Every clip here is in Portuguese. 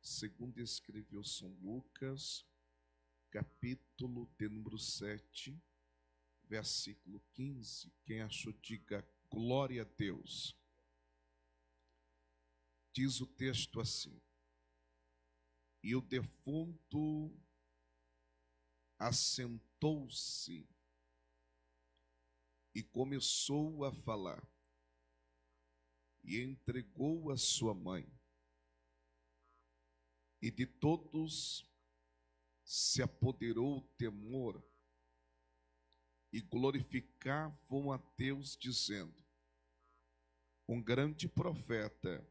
segundo escreveu São Lucas, capítulo de número 7, versículo 15. Quem achou, diga glória a Deus. Diz o texto assim: e o defunto assentou-se e começou a falar, e entregou a sua mãe, e de todos se apoderou o temor, e glorificavam a Deus, dizendo: um grande profeta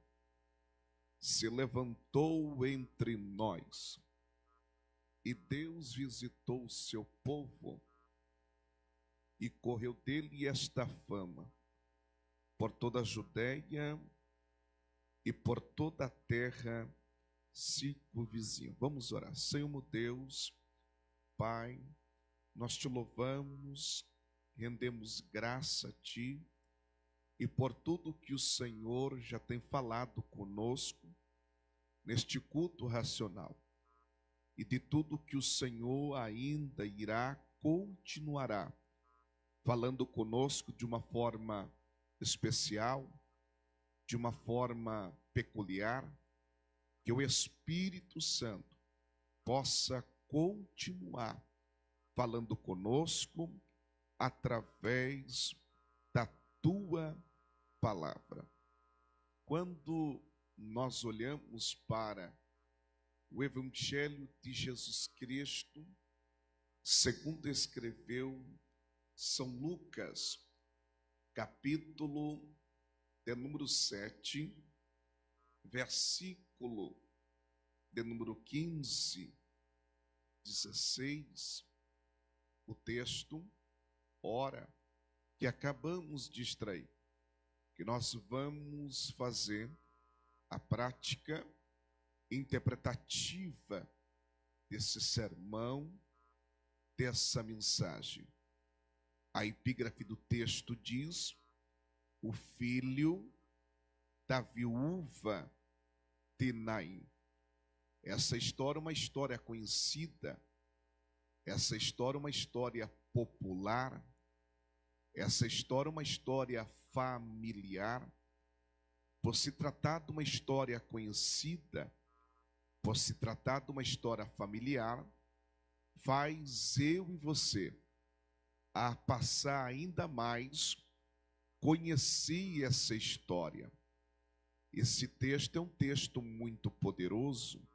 se levantou entre nós, e Deus visitou o seu povo, e correu dele esta fama por toda a Judéia e por toda a terra circunvizinha. Vamos orar. Senhor meu Deus, Pai, nós te louvamos, rendemos graça a Ti, e por tudo que o Senhor já tem falado conosco neste culto racional, e de tudo que o Senhor ainda continuará falando conosco de uma forma especial, de uma forma peculiar, que o Espírito Santo possa continuar falando conosco através da Tua palavra. Quando nós olhamos para o Evangelho de Jesus Cristo, segundo escreveu São Lucas, capítulo de número 7, versículo de número 15, 16, o texto, ora, que acabamos de extrair, que nós vamos fazer a prática interpretativa desse sermão, dessa mensagem. A epígrafe do texto diz: o filho da viúva de Naim. Essa história é uma história conhecida, essa história é uma história popular, essa história é uma história familiar. Por se tratar de uma história conhecida, por se tratar de uma história familiar, faz eu e você a passar ainda mais conhecer essa história. Esse texto é um texto muito poderoso.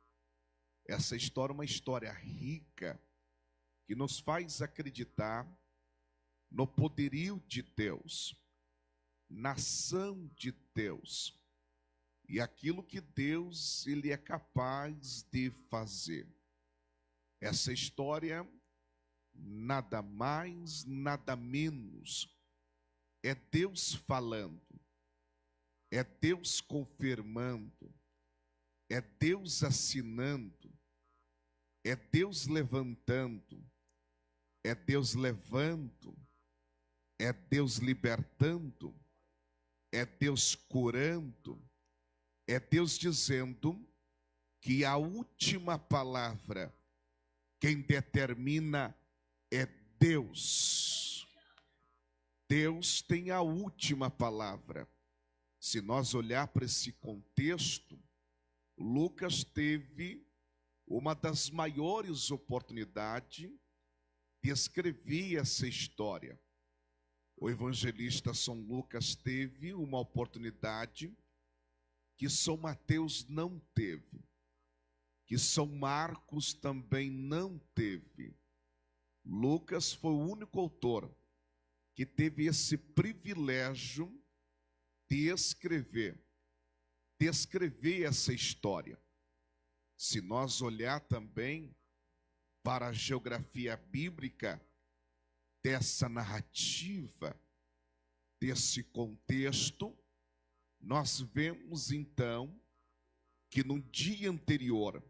Essa história é uma história rica, que nos faz acreditar no poderio de Deus, na ação de Deus, e aquilo que Deus ele é capaz de fazer. Essa história, nada mais, nada menos, é Deus falando, é Deus confirmando, é Deus assinando, é Deus levantando, é Deus levando, é Deus libertando, é Deus curando, é Deus dizendo que a última palavra, quem determina é Deus. Deus tem a última palavra. Se nós olhar para esse contexto, Lucas teve uma das maiores oportunidades de escrever essa história. O evangelista São Lucas teve uma oportunidade que São Mateus não teve, que São Marcos também não teve. Lucas foi o único autor que teve esse privilégio de escrever essa história. Se nós olhar também para a geografia bíblica dessa narrativa, desse contexto, nós vemos então que no dia anterior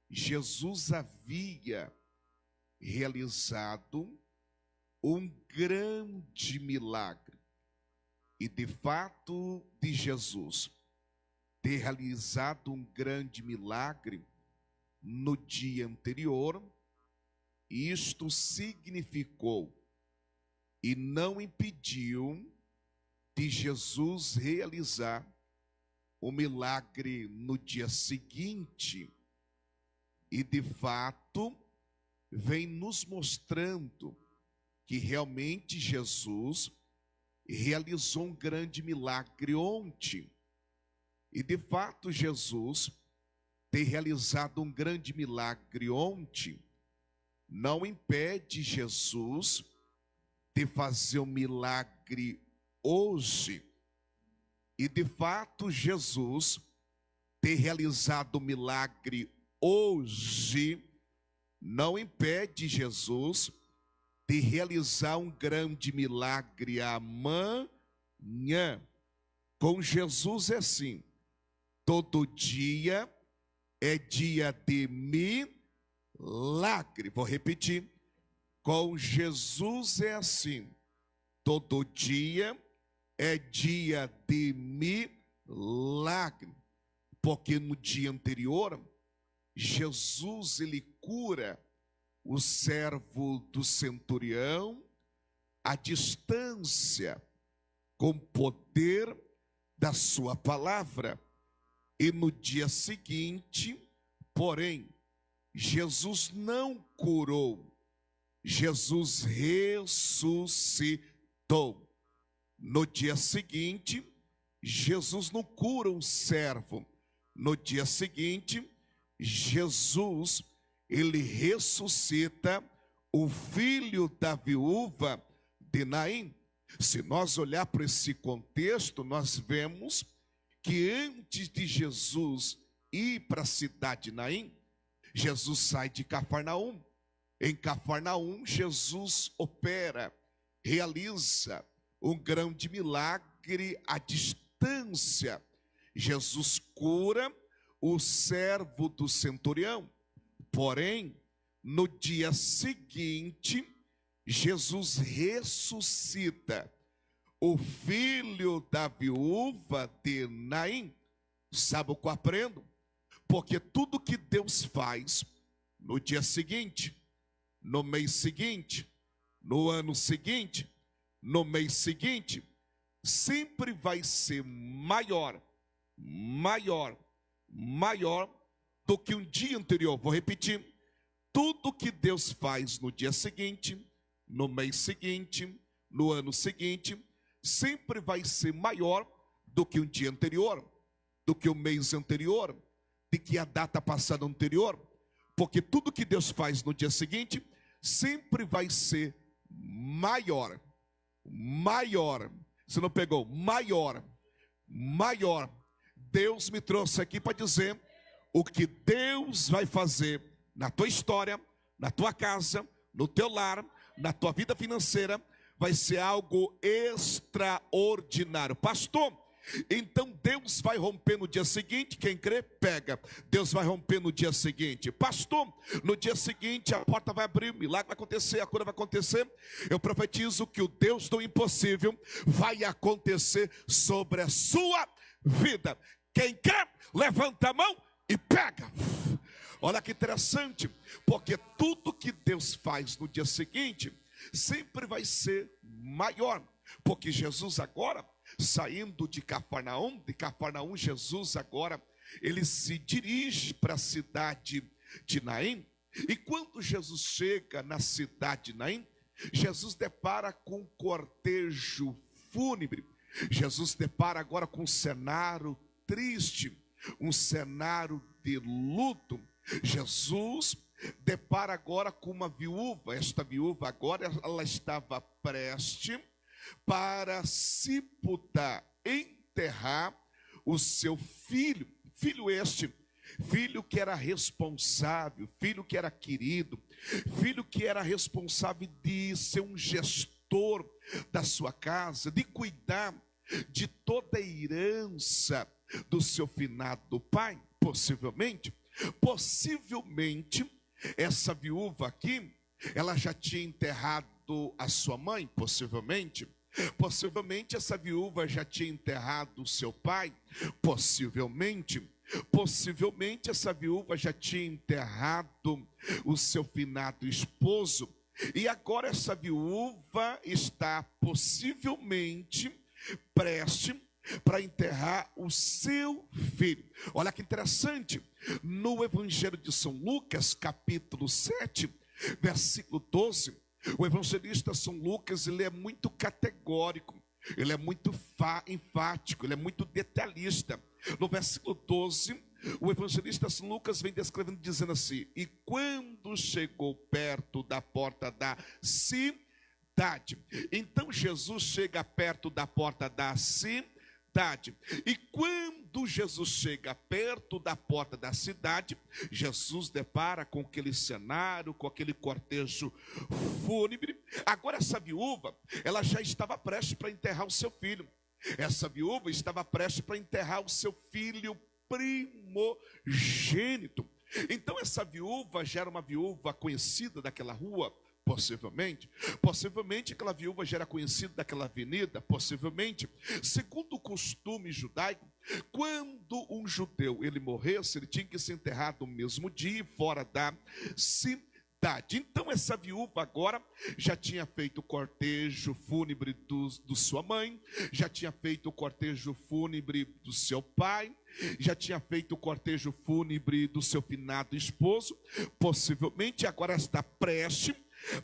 Jesus havia realizado um grande milagre. E de fato de Jesus ter realizado um grande milagre no dia anterior. Isto significou e não impediu de Jesus realizar o milagre no dia seguinte. E de fato, vem nos mostrando que realmente Jesus realizou um grande milagre ontem. E de fato, Jesus ter realizado um grande milagre ontem não impede Jesus de fazer um milagre hoje. E de fato, Jesus ter realizado o milagre hoje não impede Jesus de realizar um grande milagre amanhã. Com Jesus é assim: todo dia é dia de milagre. Vou repetir. Com Jesus é assim: todo dia é dia de milagre. Porque no dia anterior, Jesus ele cura o servo do centurião à distância, com poder da sua palavra. E no dia seguinte, porém, Jesus não curou, Jesus ressuscitou. No dia seguinte, Jesus não cura um servo. No dia seguinte, Jesus, ele ressuscita o filho da viúva de Naim. Se nós olhar para esse contexto, nós vemos que antes de Jesus ir para a cidade de Naim, Jesus sai de Cafarnaum. Em Cafarnaum, Jesus opera, realiza um grande milagre à distância. Jesus cura o servo do centurião. Porém, no dia seguinte, Jesus ressuscita o filho da viúva de Naim. Sabe o que eu aprendo? Porque tudo que Deus faz no dia seguinte, no mês seguinte, no ano seguinte, no mês seguinte, sempre vai ser maior do que um dia anterior. Vou repetir: tudo que Deus faz no dia seguinte, no mês seguinte, no ano seguinte, sempre vai ser maior do que um dia anterior, do que o mês anterior, do que a data passada anterior. Porque tudo que Deus faz no dia seguinte sempre vai ser maior. Você não pegou? Maior. Deus me trouxe aqui para dizer o que Deus vai fazer na tua história, na tua casa, no teu lar, na tua vida financeira. Vai ser algo extraordinário. Pastor, então Deus vai romper no dia seguinte? Quem crê, pega. Deus vai romper no dia seguinte. Pastor, no dia seguinte a porta vai abrir, o milagre vai acontecer, a cura vai acontecer. Eu profetizo que o Deus do impossível vai acontecer sobre a sua vida. Quem quer, levanta a mão e pega. Olha que interessante, porque tudo que Deus faz no dia seguinte sempre vai ser maior. Porque Jesus agora, saindo de Cafarnaum, Jesus agora, ele se dirige para a cidade de Naim. E quando Jesus chega na cidade de Naim, Jesus depara com um cortejo fúnebre. Jesus depara agora com um cenário triste, um cenário de luto. Jesus depara agora com uma viúva. Esta viúva agora, ela estava prestes para sepultar, enterrar o seu filho. Filho que era responsável, filho que era querido, filho que era responsável de ser um gestor da sua casa, de cuidar de toda a herança do seu finado pai. Possivelmente, essa viúva aqui, ela já tinha enterrado a sua mãe, possivelmente. Possivelmente essa viúva já tinha enterrado o seu pai. Possivelmente essa viúva já tinha enterrado o seu finado esposo. E agora essa viúva está possivelmente prestes para enterrar o seu filho. Olha que interessante, no Evangelho de São Lucas, capítulo 7, versículo 12, o evangelista São Lucas, ele é muito categórico, ele é muito enfático, ele é muito detalhista. No versículo 12, o evangelista São Lucas vem descrevendo, dizendo assim: e quando chegou perto da porta da cidade. Então Jesus chega perto da porta da cidade. E quando Jesus chega perto da porta da cidade, Jesus depara com aquele cenário, com aquele cortejo fúnebre. Agora essa viúva, ela já estava prestes para enterrar o seu filho. Essa viúva estava prestes para enterrar o seu filho primogênito. Então essa viúva já era uma viúva conhecida daquela rua. Possivelmente aquela viúva já era conhecida daquela avenida. Possivelmente, segundo o costume judaico, quando um judeu ele morresse, ele tinha que ser enterrado no mesmo dia, fora da cidade. Então essa viúva agora já tinha feito o cortejo fúnebre do sua mãe, já tinha feito o cortejo fúnebre do seu pai, já tinha feito o cortejo fúnebre do seu finado esposo. Possivelmente agora está prestes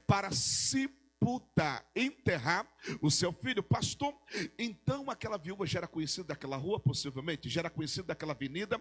para sepultar, enterrar o seu filho. Pastor, então aquela viúva já era conhecida daquela rua? Possivelmente. Já era conhecida daquela avenida?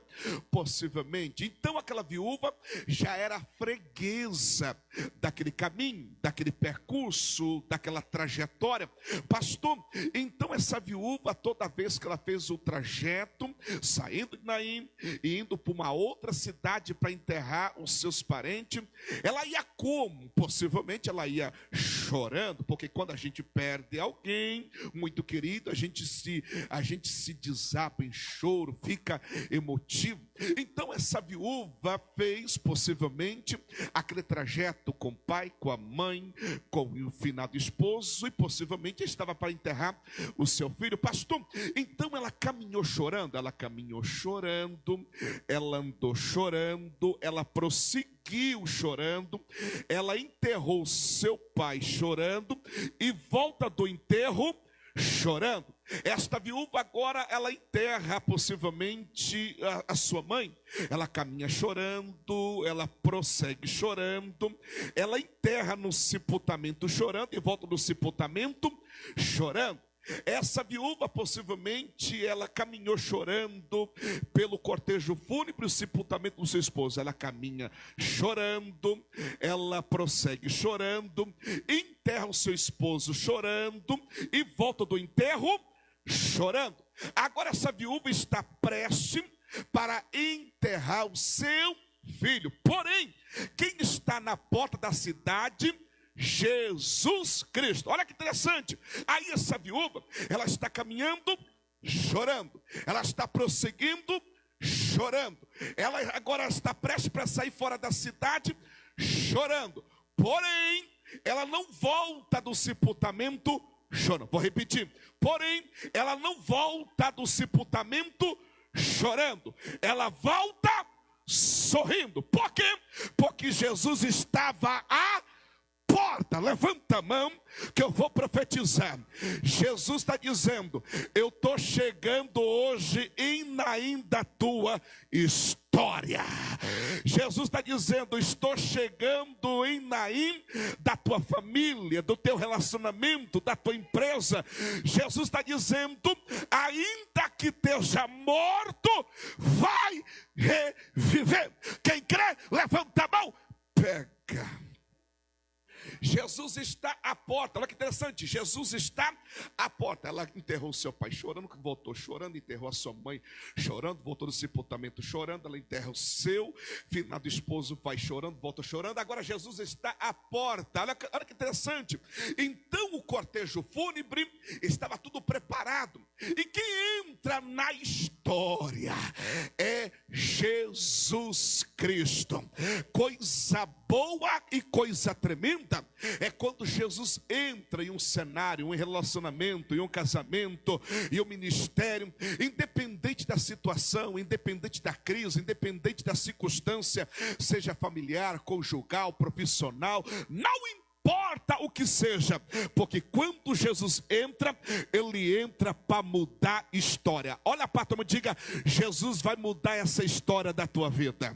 Possivelmente. Então aquela viúva já era freguesa daquele caminho, daquele percurso, daquela trajetória. Pastor, então essa viúva, toda vez que ela fez o trajeto, saindo de Naim e indo para uma outra cidade para enterrar os seus parentes, ela ia como? Possivelmente ela ia chorando, porque quando a gente perde alguém muito querido, a gente se desaba em choro, fica emotivo. Então essa viúva fez possivelmente aquele trajeto com o pai, com a mãe, com o finado esposo, e possivelmente estava para enterrar o seu filho. Pastor, então ela caminhou chorando, ela andou chorando, ela prosseguiu chorando, ela enterrou seu pai chorando e volta do enterro chorando. Esta viúva agora ela enterra possivelmente a sua mãe. Ela caminha chorando, ela prossegue chorando, ela enterra no sepultamento chorando e volta do sepultamento chorando. Essa viúva possivelmente ela caminhou chorando pelo cortejo fúnebre, o sepultamento do seu esposo. Ela caminha chorando, ela prossegue chorando, enterra o seu esposo chorando e volta do enterro chorando. Agora essa viúva está prestes para enterrar o seu filho. Porém, quem está na porta da cidade? Jesus Cristo. Olha que interessante. Aí essa viúva, ela está caminhando chorando, ela está prosseguindo chorando, ela agora está prestes para sair fora da cidade chorando. Porém, ela não volta do sepultamento chorando. Vou repetir. Porém, ela não volta do sepultamento chorando, ela volta sorrindo. Por quê? Porque Jesus estava porta. Levanta a mão que eu vou profetizar. Jesus está dizendo: eu estou chegando hoje em Naim da tua história. Jesus está dizendo: estou chegando em Naim da tua família, do teu relacionamento, da tua empresa. Jesus está dizendo: ainda que esteja morto, vai reviver. Quem crê, levanta a mão, pega. Jesus está à porta. Olha que interessante, Jesus está à porta. Ela enterrou seu pai chorando, voltou chorando, enterrou a sua mãe chorando, voltou do sepultamento chorando, ela enterra o seu finado esposo, pai chorando, volta chorando. Agora Jesus está à porta. Olha que interessante. Então o cortejo fúnebre estava tudo preparado, e quem entra na história é Jesus Cristo. Coisa boa e coisa tremenda é quando Jesus entra em um cenário, um relacionamento, em um casamento, em um ministério, independente da situação, independente da crise, independente da circunstância, seja familiar, conjugal, profissional, não importa o que seja, porque quando Jesus entra, ele entra para mudar história. Olha para a tua mão, diga: Jesus vai mudar essa história da tua vida.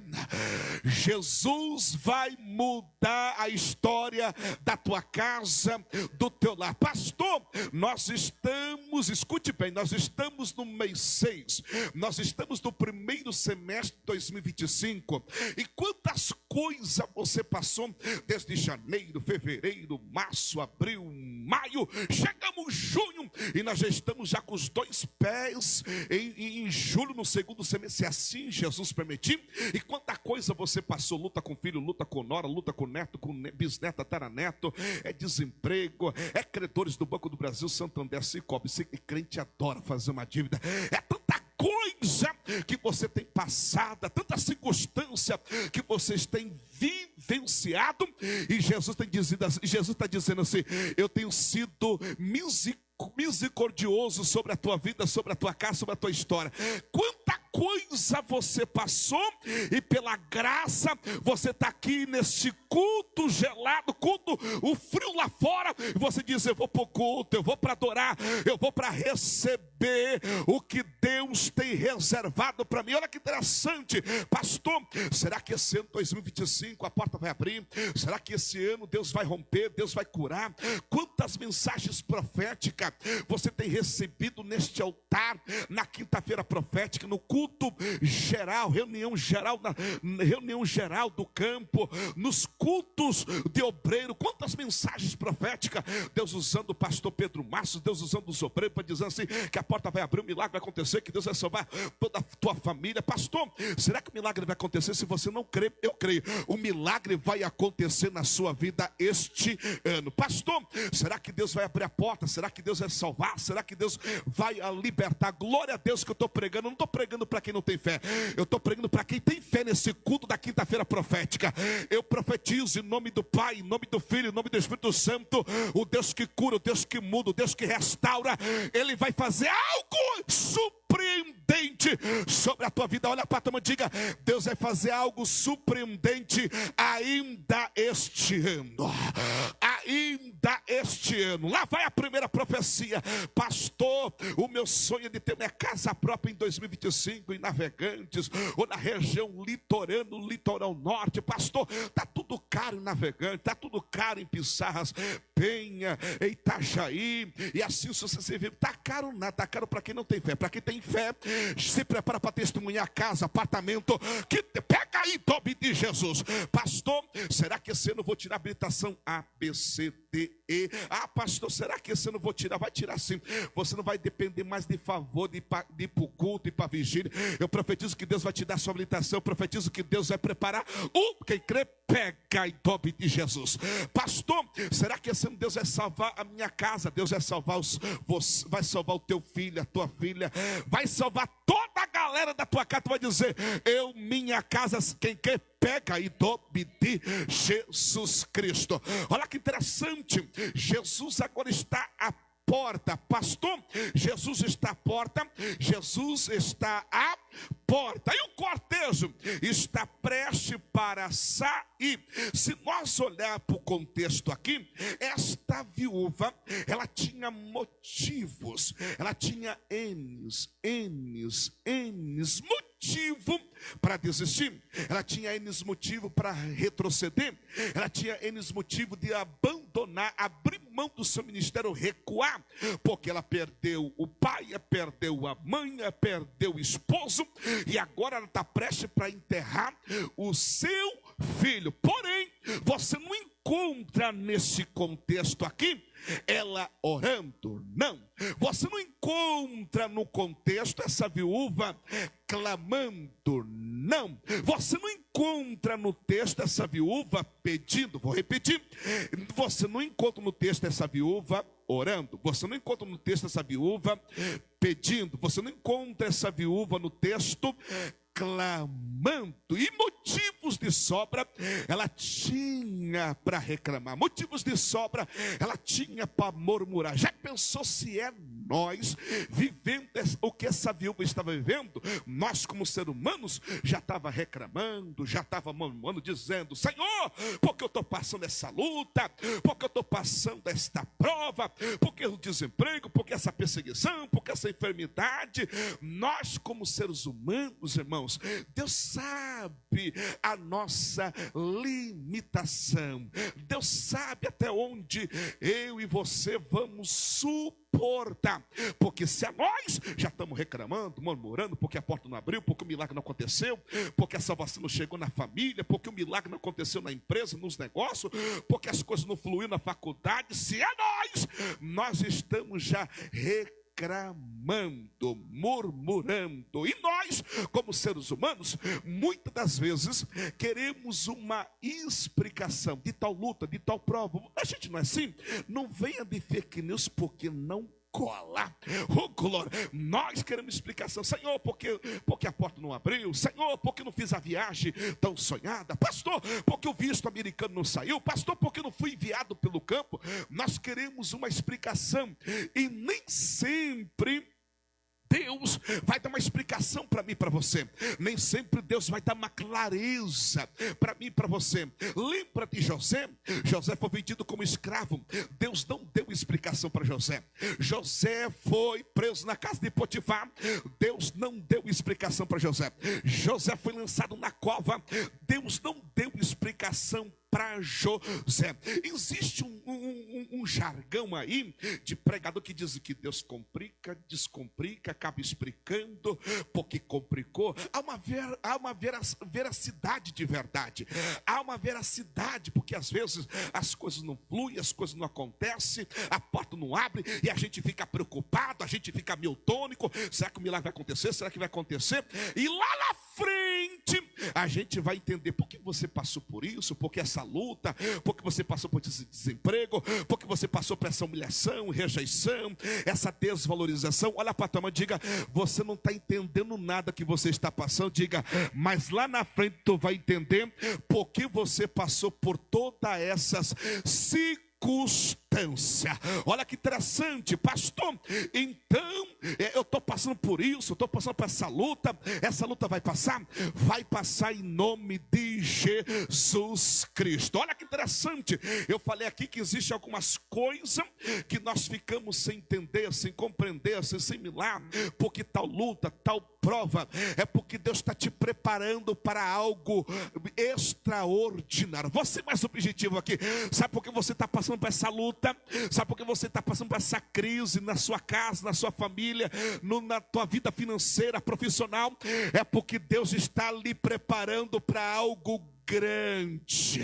Jesus vai mudar a história da tua casa, do teu lar. Pastor, nós estamos, escute bem, nós estamos no mês 6, nós estamos no primeiro semestre de 2025, e quantas coisas você passou desde janeiro, fevereiro, março, abril, maio, chegamos junho, e nós já estamos já com os 2 pés em julho, no segundo semestre, se assim Jesus permitir. E quanta coisa você passou: luta com filho, luta com nora, luta com neto, com bisneto, tataraneto, é desemprego, é credores do Banco do Brasil, Santander, Cicobi. Sei que crente adora fazer uma dívida, é tanta coisa que você tem passado, tanta circunstância que vocês têm vivenciado, e Jesus está dizendo assim: eu tenho sido misericordioso sobre a tua vida, sobre a tua casa, sobre a tua história. Quanta coisa você passou, e pela graça você está aqui nesse culto gelado, culto, o frio lá fora, e você diz: eu vou para o culto, eu vou para adorar, eu vou para receber o que Deus tem reservado para mim. Olha que interessante, pastor, será que esse ano 2025 a porta vai abrir? Será que esse ano Deus vai romper, Deus vai curar? Quantas mensagens proféticas você tem recebido neste altar, na quinta-feira profética, no culto geral, reunião geral do campo, nos cultos de obreiro? Quantas mensagens proféticas, Deus usando o pastor Pedro Márcio, Deus usando os obreiros para dizer assim, que a porta vai abrir, o milagre vai acontecer, que Deus vai salvar toda a tua família. Pastor, será que o milagre vai acontecer? Se você não crê, eu creio, o milagre vai acontecer na sua vida este ano. Pastor, será que Deus vai abrir a porta? Será que Deus vai salvar? Será que Deus vai libertar? Glória a Deus que eu estou pregando. Eu não estou pregando para quem não tem fé, eu estou pregando para quem tem fé nesse culto da quinta-feira profética. Eu profetizo em nome do Pai, em nome do Filho, em nome do Espírito Santo, o Deus que cura, o Deus que muda, o Deus que restaura, Ele vai fazer algo surpreendente sobre a tua vida. Olha para a tua mão, diga: Deus vai fazer algo surpreendente ainda este ano. Ainda este ano. Lá vai a primeira profecia. Pastor, o meu sonho é de ter minha casa própria em 2025, em Navegantes, ou na região litorânea, no litoral norte. Pastor, está tudo caro em Navegantes, está tudo caro em Pissarras, Penha, Itajaí, e assim sucessivamente. Está caro nada, está caro para quem não tem fé. Para quem tem fé, se prepara para testemunhar casa, apartamento, que pega aí, em nome de Jesus. Pastor, será que esse ano eu vou tirar habilitação A, B, C, D, E? Ah, pastor, será que esse ano eu vou tirar? Vai tirar sim. Você não vai depender mais de favor, de ir para o culto e para a vigília. Eu profetizo que Deus vai te dar sua habilitação. Eu profetizo que Deus vai preparar quem crê, pega em nome de Jesus. Pastor, será que esse ano Deus vai salvar a minha casa? Deus vai salvar vai salvar o teu filho, a tua filha, vai salvar toda a galera da tua casa. Tu vai dizer: eu, minha casa, quem quer, pega em nome de Jesus Cristo. Olha que interessante, Jesus agora está à porta. Pastor, Jesus está à porta, Jesus está à porta, e o cortejo está prestes para sair. Se nós olhar para o contexto aqui, esta viúva, ela tinha motivos, ela tinha motivo para desistir, ela tinha N motivo para retroceder, ela tinha N motivo de abandonar, abrir mão do seu ministério, recuar, porque ela perdeu o pai, perdeu a mãe, perdeu o esposo, e agora ela está prestes para enterrar o seu filho. Porém, você não encontra nesse contexto aqui ela orando, não. Você não encontra no contexto essa viúva clamando, não. Você não encontra no texto essa viúva pedindo, vou repetir, você não encontra no texto essa viúva orando, você não encontra no texto essa viúva pedindo, você não encontra essa viúva no texto clamando. E motivos de sobra ela tinha para reclamar, motivos de sobra ela tinha para murmurar. Já pensou se é nós vivendo o que essa viúva estava vivendo? Nós como seres humanos já estava reclamando, já estava murmurando, dizendo: Senhor, porque eu estou passando essa luta, porque eu estou passando esta prova, porque o desemprego, porque essa perseguição, porque essa enfermidade. Nós como seres humanos, irmãos, Deus sabe a nossa limitação. Deus sabe até onde eu e você vamos suportar. Porque se a nós já estamos reclamando, murmurando, porque a porta não abriu, porque o milagre não aconteceu, porque a salvação não chegou na família, porque o milagre não aconteceu na empresa, nos negócios, porque as coisas não fluíram na faculdade, se é nós estamos já reclamando, murmurando. E nós, como seres humanos, muitas das vezes queremos uma explicação de tal luta, de tal prova. A gente não é assim? Não venha de fake news porque não cola. Oh, glória. Nós queremos explicação. Senhor, porque a porta não abriu? Senhor, porque não fiz a viagem tão sonhada? Pastor, porque o visto americano não saiu? Pastor, porque não fui enviado pelo campo? Nós queremos uma explicação. E nem sempre Deus vai dar uma explicação para mim e para você. Nem sempre Deus vai dar uma clareza para mim e para você. Lembra de José? José foi vendido como escravo. Deus não deu explicação para José. José foi preso na casa de Potifar. Deus não deu explicação para José. José foi lançado na cova. Deus não deu explicação para José. Existe um jargão aí de pregador que diz que Deus complica, descomplica, acaba explicando, porque complicou. Há uma veracidade de verdade. Há uma veracidade, porque às vezes as coisas não fluem, as coisas não acontecem, a porta não abre e a gente fica preocupado, a gente fica miotônico. Será que o milagre vai acontecer? Será que vai acontecer? E lá na frente a gente vai entender por que você passou por isso, porque essa luta, porque você passou por esse desemprego, porque você passou por essa humilhação, rejeição, essa desvalorização. Olha para a tua mãe e diga: você não está entendendo nada que você está passando. Diga: mas lá na frente tu vai entender porque você passou por todas essas circunstâncias. Olha que interessante, pastor. Então, eu estou passando por isso, estou passando por essa luta vai passar? Vai passar em nome de Jesus Cristo. Olha que interessante, eu falei aqui que existem algumas coisas que nós ficamos sem entender, sem compreender, sem assimilar, porque tal luta, tal prova, é porque Deus está te preparando para algo extraordinário. Vou ser mais objetivo aqui. Sabe por que você está passando por essa luta? Sabe por que você está passando por essa crise na sua casa, na sua família, na tua vida financeira, profissional? É porque Deus está lhe preparando para algo grande.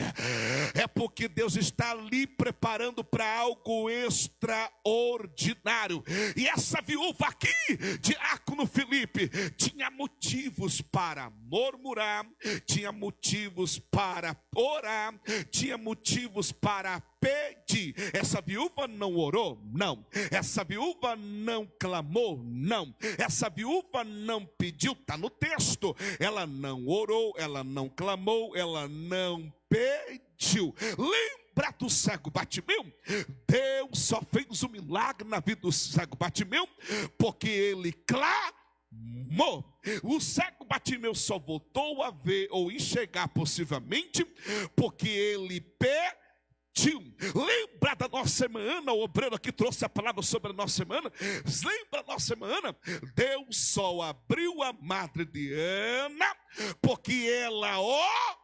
É porque Deus está lhe preparando para algo extraordinário. E essa viúva aqui, diácono Felipe, tinha motivos para murmurar, tinha motivos para orar, tinha motivos para pedir. Essa viúva não orou? Não. Essa viúva não clamou? Não. Essa viúva não pediu? Está no texto. Ela não orou, ela não clamou, ela não pediu. Lembra do cego Bartimeu? Deus só fez um milagre na vida do cego Bartimeu porque ele clamou. O cego Bartimeu só voltou a ver ou enxergar possivelmente porque ele pediu. Lembra da nossa semana? O obreiro aqui trouxe a palavra sobre a nossa semana. Lembra da nossa semana? Deus só abriu a madre de Ana porque ela orou.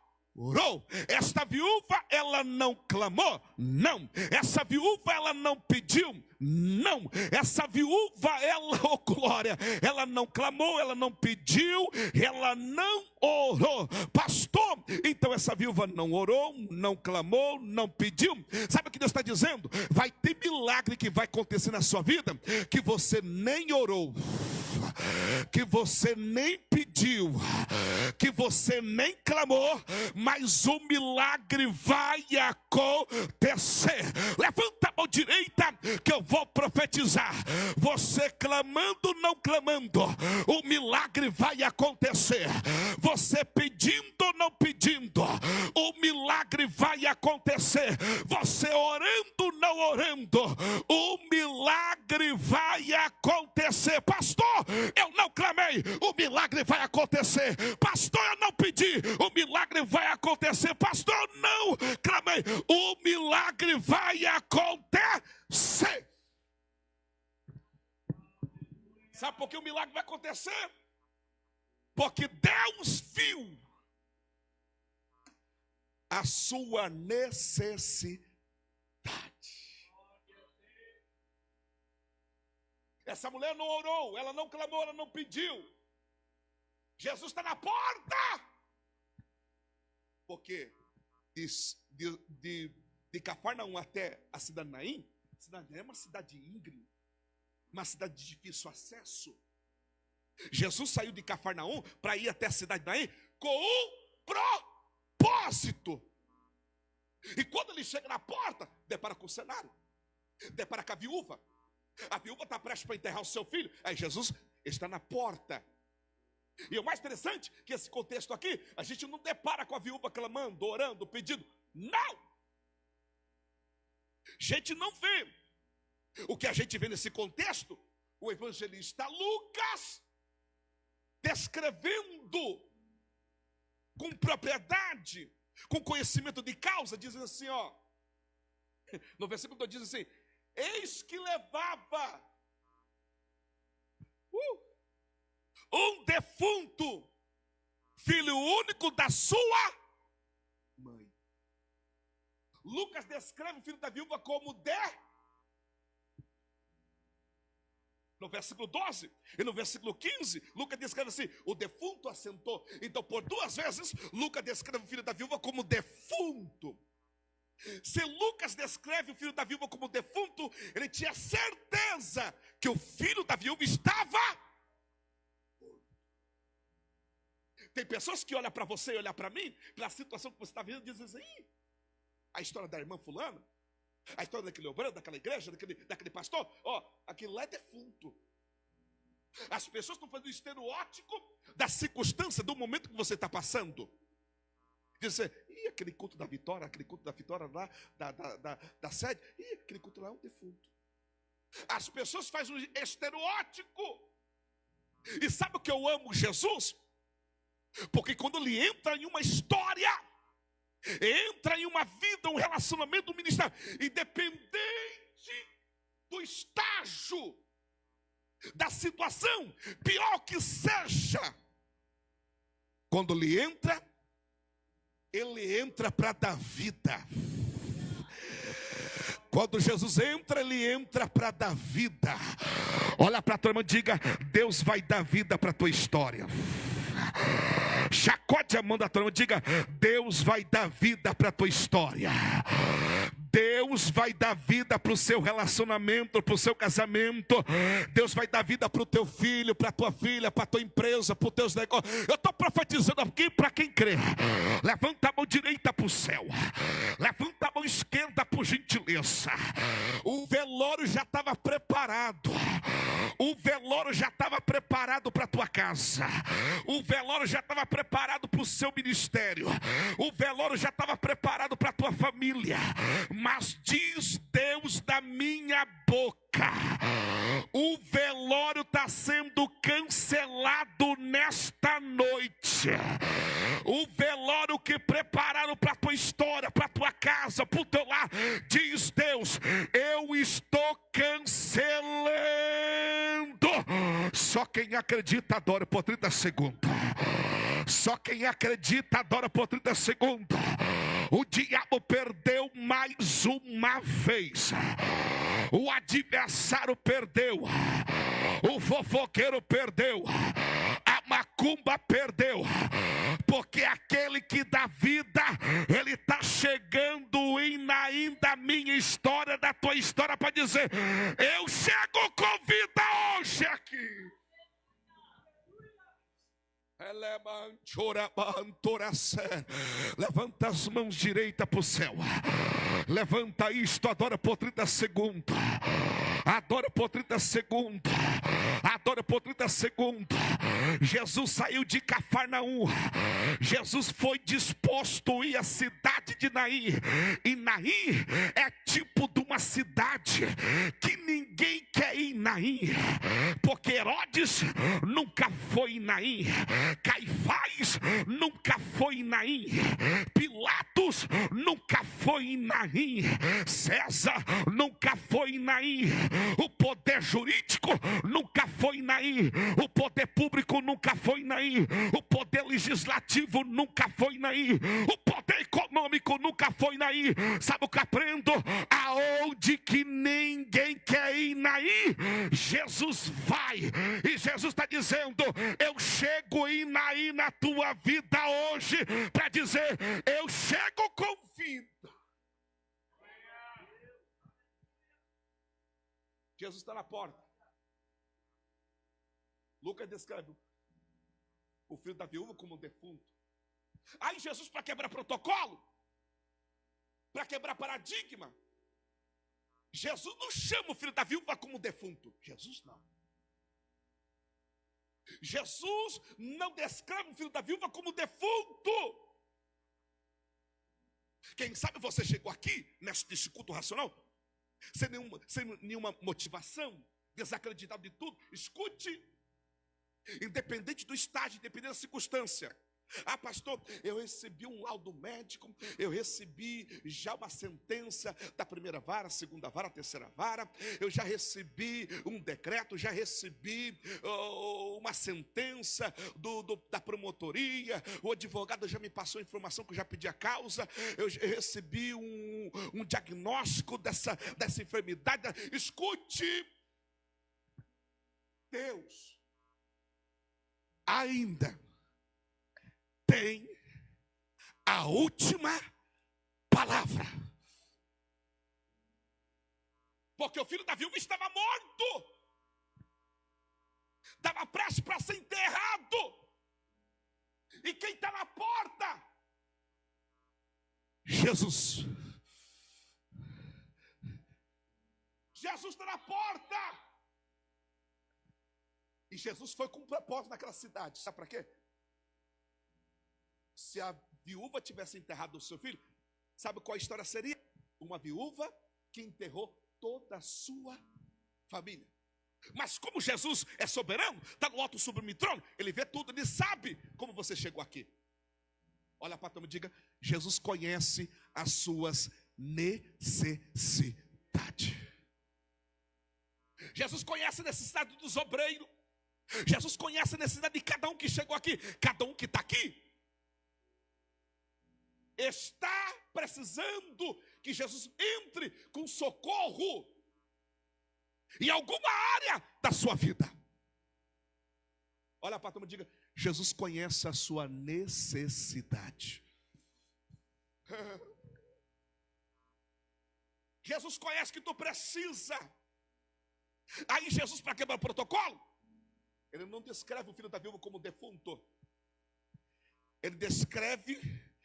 Esta viúva, ela não clamou? Não. Essa viúva, ela não pediu? Não. Essa viúva, ela, oh glória, ela não clamou, ela não pediu, ela não orou. Pastor, então essa viúva não orou, não clamou, não pediu. Sabe o que Deus está dizendo? Vai ter milagre que vai acontecer na sua vida que você nem orou, que você nem pediu, que você nem clamou, mas o milagre vai acontecer. Levanta a mão direita que eu vou profetizar. Você clamando, não clamando, o milagre vai acontecer. Você pedindo ou não pedindo, acontecer. Você orando, não orando, o milagre vai acontecer. Pastor, eu não clamei, o milagre vai acontecer. Pastor, eu não pedi, o milagre vai acontecer. Pastor, eu não clamei, o milagre vai acontecer. Sabe por que o milagre vai acontecer? Porque Deus viu a sua necessidade. Essa mulher não orou, ela não clamou, ela não pediu. Jesus está na porta. Porque de Cafarnaum até a cidade de Naim, a cidade de Naim é uma cidade íngreme, uma cidade de difícil acesso. Jesus saiu de Cafarnaum para ir até a cidade de Naim com um propósito. E quando ele chega na porta, depara com o cenário, depara com a viúva. A viúva está prestes para enterrar o seu filho. Aí Jesus está na porta. E o mais interessante é que esse contexto aqui, a gente não depara com a viúva clamando, orando, pedindo. Não! A gente não vê. O que a gente vê nesse contexto, o evangelista Lucas descrevendo com propriedade, com conhecimento de causa, diz assim, ó. No versículo 2 diz assim: eis que levava um defunto, filho único da sua mãe. Lucas descreve o filho da viúva como no versículo 12 e no versículo 15, Lucas descreve assim: o defunto assentou. Então, por duas vezes, Lucas descreve o filho da viúva como defunto. Se Lucas descreve o filho da viúva como defunto, ele tinha certeza que o filho da viúva estava. Tem pessoas que olham para você e olham para mim, pela situação que você está vivendo, e dizem assim: a história da irmã fulana, a história daquele obreiro, daquela igreja, daquele pastor, ó, aquilo lá é defunto. As pessoas estão fazendo estereótipo da circunstância, do momento que você está passando. Dizem, e aquele culto da vitória lá, da sede, e aquele culto lá é um defunto. As pessoas fazem um estereótipo. E sabe o que eu amo Jesus? Porque quando ele entra em uma história, entra em uma vida, um relacionamento, um ministério, independente do estágio, da situação, pior que seja, quando ele entra para dar vida. Quando Jesus entra, ele entra para dar vida. Olha para a tua irmã e diga: Deus vai dar vida para a tua história. Chacote a mão da tua irmã e diga: Deus vai dar vida para a tua história. Deus vai dar vida para o seu relacionamento, para o seu casamento. Deus vai dar vida para o teu filho, para a tua filha, para a tua empresa, para os teus negócios. Eu estou profetizando aqui para quem crê. Levanta a mão direita para o céu. Levanta a mão esquerda por gentileza. O velório já estava preparado. O velório já estava preparado para a tua casa. O velório já estava preparado para o seu ministério. O velório já estava preparado para a tua família. Mas diz Deus da minha boca: o velório está sendo cancelado nesta noite. O velório que prepararam para a tua história, para a tua casa, para o teu lar, diz Deus: eu estou cancelando. Só quem acredita adora por 30 segundos. Só quem acredita adora por 30 segundos. O diabo perdeu mais uma vez. O adversário perdeu. O fofoqueiro perdeu. A macumba perdeu. Porque aquele que dá vida, ele está chegando em Naim da minha história, da tua história, para dizer: eu chego com vida hoje aqui. Levanta as mãos direitas para o céu. Levanta isto, adora por 30 segundos. Adora por 30 segundos. Adora por 30 segundos. Jesus saiu de Cafarnaum. Jesus foi disposto a ir à cidade de Naim. E Naim é tipo de uma cidade que ninguém quer ir em Naim, porque Herodes nunca foi em Naim, Caifás nunca foi em Naim, Pilatos nunca foi em Naim, César nunca foi em Naim, o poder jurídico nunca foi em Naim, o poder público nunca foi em Naim, o poder legislativo nunca foi em Naim, o poder econômico nunca foi em Naim. Sabe o que aprendo? Aonde que ninguém quer ir em Naim, Jesus vai. E Jesus está dizendo: eu chego em Naim na tua vida hoje, para dizer: eu chego com vida. Jesus está na porta. Lucas descreve o filho da viúva como um defunto. Aí Jesus, para quebrar protocolo, para quebrar paradigma, Jesus não chama o filho da viúva como defunto. Jesus não. Jesus não descreve o filho da viúva como defunto. Quem sabe você chegou aqui neste culto racional sem nenhuma motivação, desacreditado de tudo. Escute, independente do estágio, independente da circunstância. Ah, pastor, eu recebi um laudo médico, eu recebi já uma sentença da primeira vara, segunda vara, terceira vara, eu já recebi um decreto, já recebi uma sentença da promotoria, o advogado já me passou a informação que eu já pedi a causa, eu recebi um diagnóstico dessa enfermidade. Escute, Deus ainda tem a última palavra. Porque o filho da viúva estava morto, estava prestes para ser enterrado. E quem está na porta? Jesus. Jesus está na porta. E Jesus foi com um propósito naquela cidade. Sabe para quê? Se a viúva tivesse enterrado o seu filho, sabe qual a história seria? Uma viúva que enterrou toda a sua família. Mas como Jesus é soberano, está no alto sublime trono, ele vê tudo, ele sabe como você chegou aqui. Olha para a turma e diga: Jesus conhece as suas necessidades. Jesus conhece a necessidade dos obreiros. Jesus conhece a necessidade de cada um que chegou aqui. Cada um que está aqui está precisando que Jesus entre com socorro em alguma área da sua vida. Olha para a turma e diga: Jesus conhece a sua necessidade. Jesus conhece que tu precisa. Aí Jesus, para quebrar o protocolo, ele não descreve o filho da viúva como defunto. Ele descreve,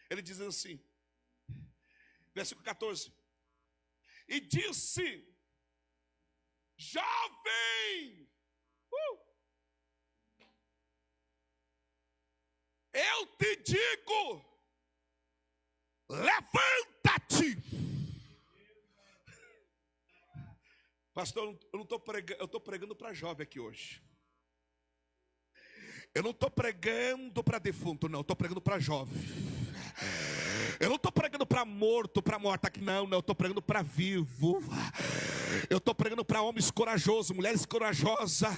ele diz assim, versículo 14: e disse: jovem, eu te digo, levanta-te. Pastor, eu não estou pregando, eu estou pregando para jovem aqui hoje. Eu não estou pregando para defunto, não, eu estou pregando para jovem. Eu não estou pregando para morto, para morta aqui, não, eu estou pregando para vivo. Eu estou pregando para homens corajosos, mulheres corajosas.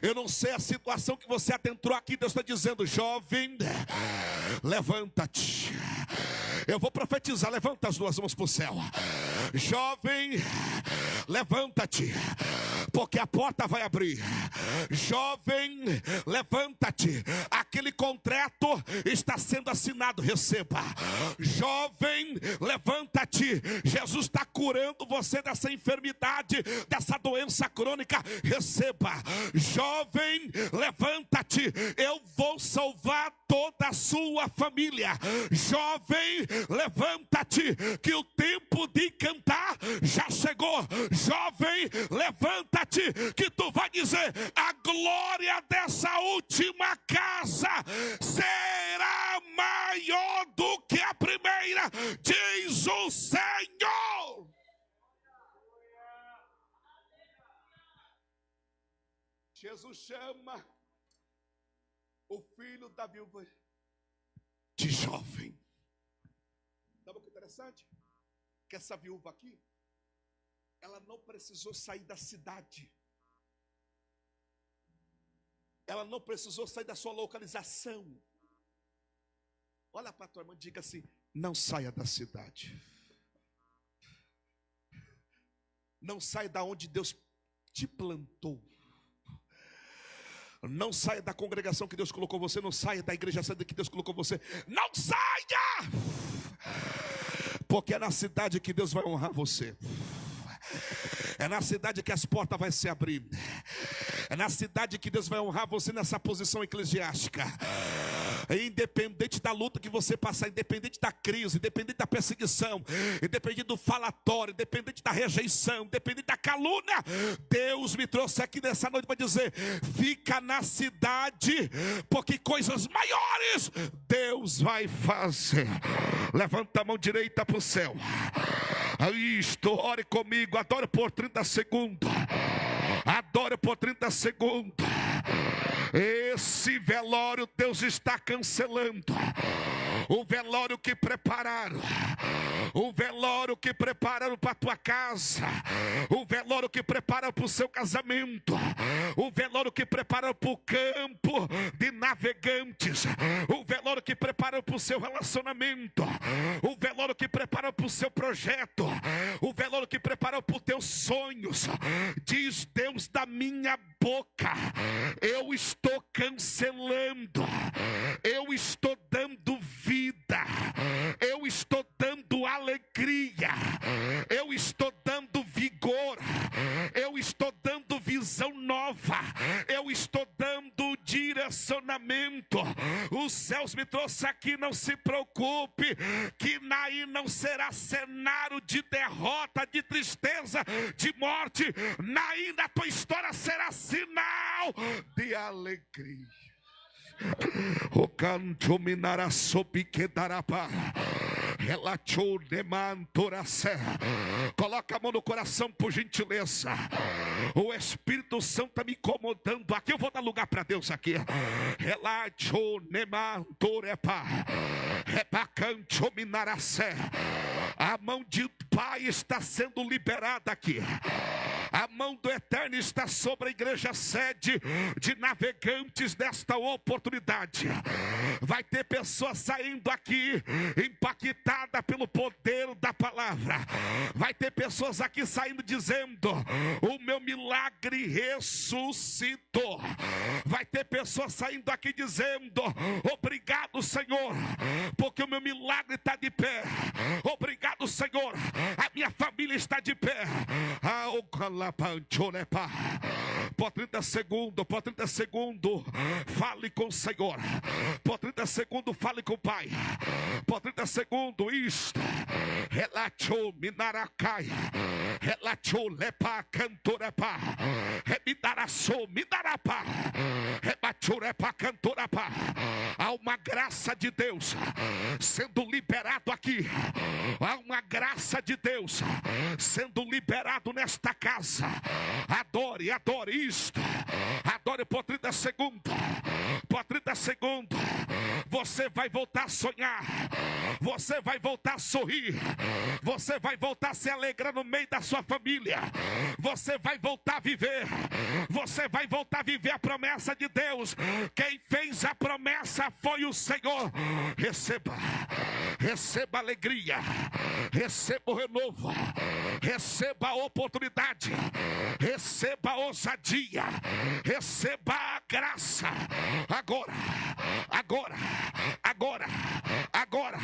Eu não sei a situação que você adentrou aqui. Deus está dizendo: jovem, levanta-te. Eu vou profetizar, levanta as duas mãos para o céu. Jovem, levanta-te, porque a porta vai abrir. Jovem, levanta-te, aquele contrato está sendo assinado, receba. Jovem, levanta-te, Jesus está curando você dessa enfermidade, dessa doença crônica, receba. Jovem, levanta-te, eu vou salvar toda a sua família. Jovem, levanta-te, que o tempo de cantar já chegou. Jovem, levanta-te. glória dessa última casa será maior do que a primeira, diz o Senhor. Jesus chama o filho da viúva de jovem. Sabe o que é interessante? Que essa viúva aqui, ela não precisou sair da cidade. Ela não precisou sair da sua localização. Olha para a tua irmã e diga assim: não saia da cidade. Não saia da onde Deus te plantou. Não saia da congregação que Deus colocou você. Não saia da igreja santa que Deus colocou você. Não saia! Porque é na cidade que Deus vai honrar você. É na cidade que as portas vão se abrir. É na cidade que Deus vai honrar você nessa posição eclesiástica. Independente da luta que você passar, independente da crise, independente da perseguição, independente do falatório, independente da rejeição, independente da calúnia, Deus me trouxe aqui nessa noite para dizer: fica na cidade, porque coisas maiores Deus vai fazer. Levanta a mão direita para o céu. Isto, ore comigo, adore por 30 segundos. Adore por 30 segundos. Esse velório Deus está cancelando. O velório que prepararam. O velório que prepararam para a tua casa. O velório que prepararam para o seu casamento. O velório que prepararam para o campo de navegantes. O velório que prepararam para o seu relacionamento. O velório que prepararam para o seu projeto. O velório que prepararam para os teus sonhos. Diz Deus da minha boca: eu estou cancelando. Eu estou dando vida. Eu estou dando alegria. Eu estou dando vigor. Eu estou dando visão nova. Eu estou dando direcionamento. Os céus me trouxe aqui, não se preocupe, que naí não será cenário de derrota, de tristeza, de morte. Naí na tua história será sinal de alegria. O canto minara sopi que darapa. Relatou de mantoracé. Coloca a mão no coração, por gentileza. O Espírito Santo está me incomodando aqui. Eu vou dar lugar para Deus aqui. Relatou de mantorepa. Repacanto minaracé. A mão de Pai está sendo liberada aqui. A mão do Eterno está sobre a igreja sede de navegantes desta oportunidade. Vai ter pessoas saindo aqui impactada pelo poder da palavra. Vai ter pessoas aqui saindo dizendo: o meu milagre ressuscitou. Vai ter pessoas saindo aqui dizendo: obrigado, Senhor, porque o meu milagre está de pé. Obrigado, Senhor, a minha família está de pé. Por 30 segundos, por 30 segundos, fale com o Senhor. Por 30 segundos, fale com o Pai. Por 30 segundos, isto. Relatou minaracai. Relatou lepa cantorapa. Remidaraçou minarapa. Rebachurepa cantorapa. Há uma graça de Deus sendo liberado aqui. Há uma graça de Deus sendo liberado nesta casa. Adore, adore isto. Adore por 30 segundos. Por 30 segundos. Você vai voltar a sonhar. Você vai voltar a sorrir. Você vai voltar a se alegrar no meio da sua família. Você vai voltar a viver. Você vai voltar a viver a promessa de Deus. Quem fez a promessa foi o Senhor. Receba. Receba alegria. Receba o renovo. Receba a oportunidade. Receba a ousadia. Receba a graça. Agora. Agora. Agora. Agora.